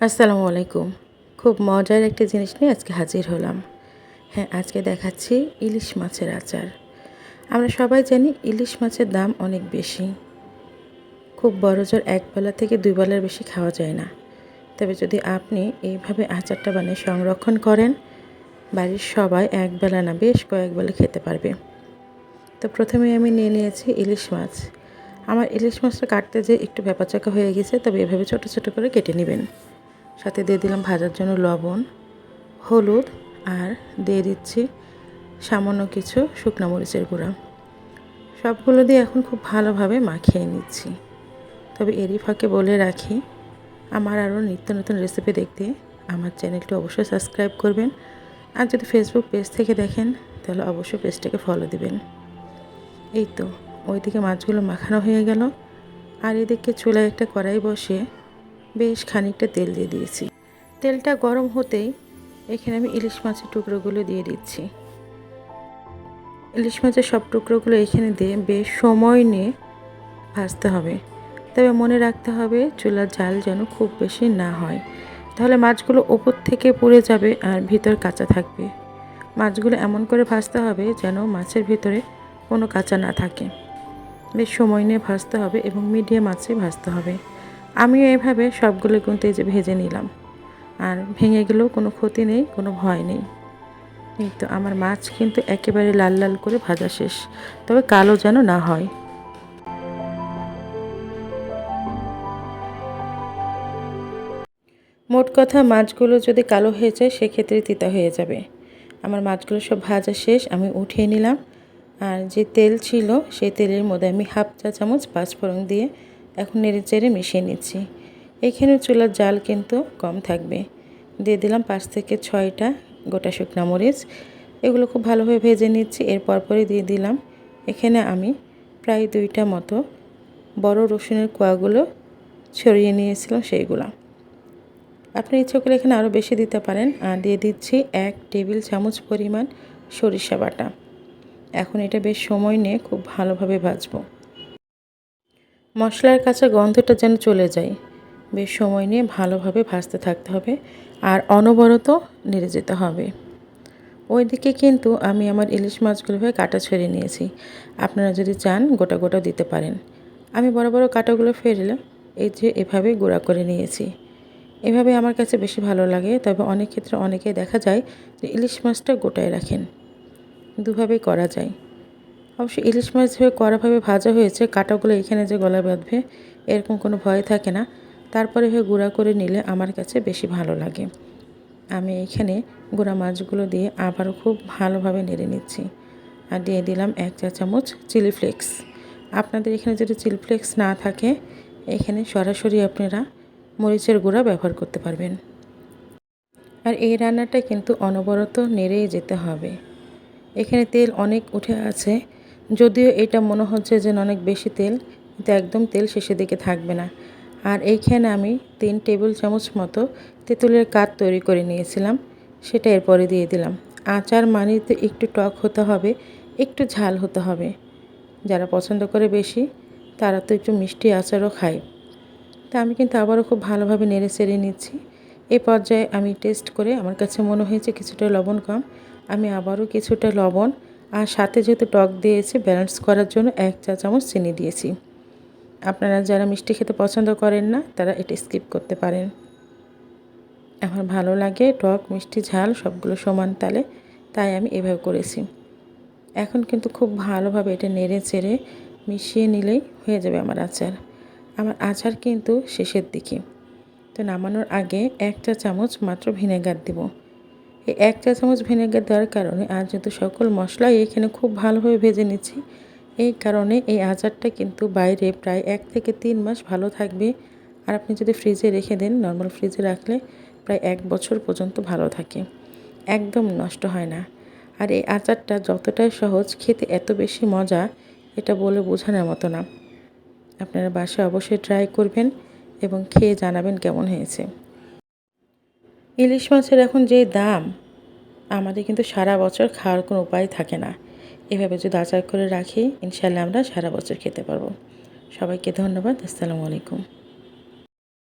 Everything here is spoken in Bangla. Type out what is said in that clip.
আসসালামু আলাইকুম। খুব মজার একটা জিনিস নিয়ে আজকে হাজির হলাম। হ্যাঁ, আজকে দেখাচ্ছি ইলিশ মাছের আচার। আমরা সবাই জানি ইলিশ মাছের দাম অনেক বেশি। খুব বড়জোর একবেলা থেকে দুই বেলার বেশি খাওয়া যায় না। তবে যদি আপনি এইভাবে আচারটা বানিয়ে সংরক্ষণ করেন, বাড়ির সবাই একবেলা না বেশ কয়েকবেলা খেতে পারবে। তো প্রথমেই আমি নিয়ে নিয়েছি ইলিশ মাছ। আমার ইলিশ মাছটা কাটতে যেয়ে একটু ব্যাপারচাকা হয়ে গেছে, তবে এভাবে ছোট ছোট করে কেটে নেবেন। সাথে দিয়ে দিলাম ভাজার জন্য লবণ, হলুদ আর দিয়ে দিচ্ছি সামান্য কিছু শুকনো মরিচের গুঁড়া। সবগুলো দিয়ে এখন খুব ভালোভাবে মাখিয়ে নিচ্ছি। তবে এরই ফাঁকে বলে রাখি, আমার আরও নিত্য নতুন রেসিপি দেখতে আমার চ্যানেলটি অবশ্যই সাবস্ক্রাইব করবেন। আর যদি ফেসবুক পেজ থেকে দেখেন তাহলে অবশ্যই পেজটাকে ফলো দিবেন। এই তো ওইদিকে মাছগুলো মাখানো হয়ে গেল, আর এদিকে চুলায় একটা কড়াই বসিয়ে বেশ খানিকটা তেল দিয়ে দিয়েছি। তেলটা গরম হতেই এখানে আমি ইলিশ মাছের টুকরোগুলো দিয়ে দিচ্ছি। ইলিশ মাছের সব টুকরোগুলো এখানে দিয়ে বেশ সময় নিয়ে ভাজতে হবে। তবে মনে রাখতে হবে চুলার জাল যেন খুব বেশি না হয়, তাহলে মাছগুলো ওপর থেকে পুড়ে যাবে আর ভিতর কাঁচা থাকবে। মাছগুলো এমন করে ভাজতে হবে যেন মাছের ভিতরে কোনো কাঁচা না থাকে। বেশ সময় নিয়ে ভাজতে হবে এবং মিডিয়াম আঁচে ভাজতে হবে। আমিও এভাবে সবগুলো কিন্তু এই যে ভেজে নিলাম, আর ভেঙে গেলেও কোনো ক্ষতি নেই, কোনো ভয় নেই। এই তো আমার মাছ কিন্তু একেবারে লাল লাল করে ভাজা শেষ, তবে কালো যেন না হয়। মোট কথা মাছগুলো যদি কালো হয়ে যায় সেক্ষেত্রে তিতা হয়ে যাবে। আমার মাছগুলো সব ভাজা শেষ, আমি উঠিয়ে নিলাম। আর যে তেল ছিল সেই তেলের মধ্যে আমি হাফ চা চামচ পাঁচফোড়ন দিয়ে এখন নেড়ে চেড়ে মিশিয়ে নিচ্ছি। এখানে চুলার জাল কিন্তু কম থাকবে। দিয়ে দিলাম 5 থেকে 6টা গোটা শুকনো মরিচ। এগুলো খুব ভালোভাবে ভেজে নিচ্ছি। এর পরপরই দিয়ে দিলাম এখানে আমি প্রায় 2টা মতো বড় রসুনের কোয়াগুলো ছড়িয়ে নিয়েছিলাম সেইগুলো। আপনি ইচ্ছে করলে এখানে আরও বেশি দিতে পারেন। আর দিয়ে দিচ্ছি 1 টেবিল চামচ পরিমাণ সরিষা বাটা। এখন এটা বেশ সময় নিয়ে খুব ভালোভাবে ভাজবো। মশলার কাঁচা গন্ধটা যেন চলে যায়, বেশ সময় নিয়ে ভালোভাবে ভাজতে থাকতে হবে আর অনবরত নেড়ে যেতে হবে। ওইদিকে কিন্তু আমি আমার ইলিশ মাছগুলোভাবে কাটা ছড়িয়ে নিয়েছি। আপনারা যদি চান গোটা গোটা দিতে পারেন। আমি বড় বড় কাটাগুলো ফেলে এই যে এভাবে গুঁড়া করে নিয়েছি। এভাবে আমার কাছে বেশি ভালো লাগে, তবে অনেক ক্ষেত্রে অনেকে দেখা যায় যে ইলিশ মাছটা গোটায় রাখেন। দুভাবেই করা যায়। অবশ্য ইলিশ মাছ যেভাবে কড়াভাবে ভাজা হয়েছে, কাঁটাগুলো এখানে যে গলায় বাঁধবে এরকম কোনো ভয় থাকে না। তারপরে এভাবে গুঁড়া করে নিলে আমার কাছে বেশি ভালো লাগে। আমি এখানে গুঁড়া মাছগুলো দিয়ে আবারও খুব ভালোভাবে নেড়ে নিচ্ছি। আর দিয়ে দিলাম 1 চা চামচ চিলি ফ্লেক্স। আপনাদের এখানে যদি চিলি ফ্লেক্স না থাকে, এখানে সরাসরি আপনারা মরিচের গুঁড়া ব্যবহার করতে পারবেন। আর এই রান্নাটা কিন্তু অনবরত নেড়েই যেতে হবে। এখানে তেল অনেক উঠে আছে, যদিও এটা মনে হচ্ছে যে অনেক বেশি তেল, কিন্তু একদম তেল শেষের দিকে থাকবে না। আর এইখানে আমি 3 টেবিল চামচ মতো তেঁতুলের কাঠ তৈরি করে নিয়েছিলাম, সেটা এরপরে দিয়ে দিলাম। আচার মানেই তো একটু টক হতে হবে, একটু ঝাল হতে হবে। যারা পছন্দ করে বেশি তারা তো একটু মিষ্টি আচারও খায়। তা আমি কিন্তু আবারও খুব ভালোভাবে নেড়ে চেড়ে নিচ্ছি। এই পর্যায়ে আমি টেস্ট করে আমার কাছে মনে হয়েছে কিছুটা লবণ কম। আমি আবারও কিছুটা লবণ আর সাথে যেহেতু টক দিয়েছি ব্যালেন্স করার জন্য 1 চা চামচ চিনি দিয়েছি। আপনারা যারা মিষ্টি খেতে পছন্দ করেন না তারা এটা স্কিপ করতে পারেন। আমার ভালো লাগে টক মিষ্টি ঝাল সবগুলো সমান তালে, তাই আমি এভাবে করেছি। এখন কিন্তু খুব ভালোভাবে এটা নেড়ে চেড়ে মিশিয়ে নিলেই হয়ে যাবে আমার আচার। আমার আচার কিন্তু শেষের দিকে। তো নামানোর আগে 1 চা চামচ মাত্র ভিনেগার দেব। এই 1 চা চামচ ভিনেগার দেওয়ার কারণে আর যেহেতু সকল মশলাই এখানে খুব ভালোভাবে ভেজে নিচ্ছি, এই কারণে এই আচারটা কিন্তু বাইরে প্রায় 1 থেকে 3 মাস ভালো থাকবে। আর আপনি যদি ফ্রিজে রেখে দেন, নর্মাল ফ্রিজে রাখলে প্রায় 1 বছর পর্যন্ত ভালো থাকে, একদম নষ্ট হয় না। আর এই আচারটা যতটাই সহজ, খেতে এত বেশি মজা, এটা বলে বোঝানোর মতো না। আপনারা বাসায় অবশ্যই ট্রাই করবেন এবং খেয়ে জানাবেন কেমন হয়েছে। ইলিশ মাছের এখন যে দাম, আমাদের কিন্তু সারা বছর খাওয়ার কোনো উপায় থাকে না। এভাবে যদি আচার করে রাখি, ইনশাল্লাহ আমরা সারা বছর খেতে পারবো। সবাইকে ধন্যবাদ। আসসালামু আলাইকুম।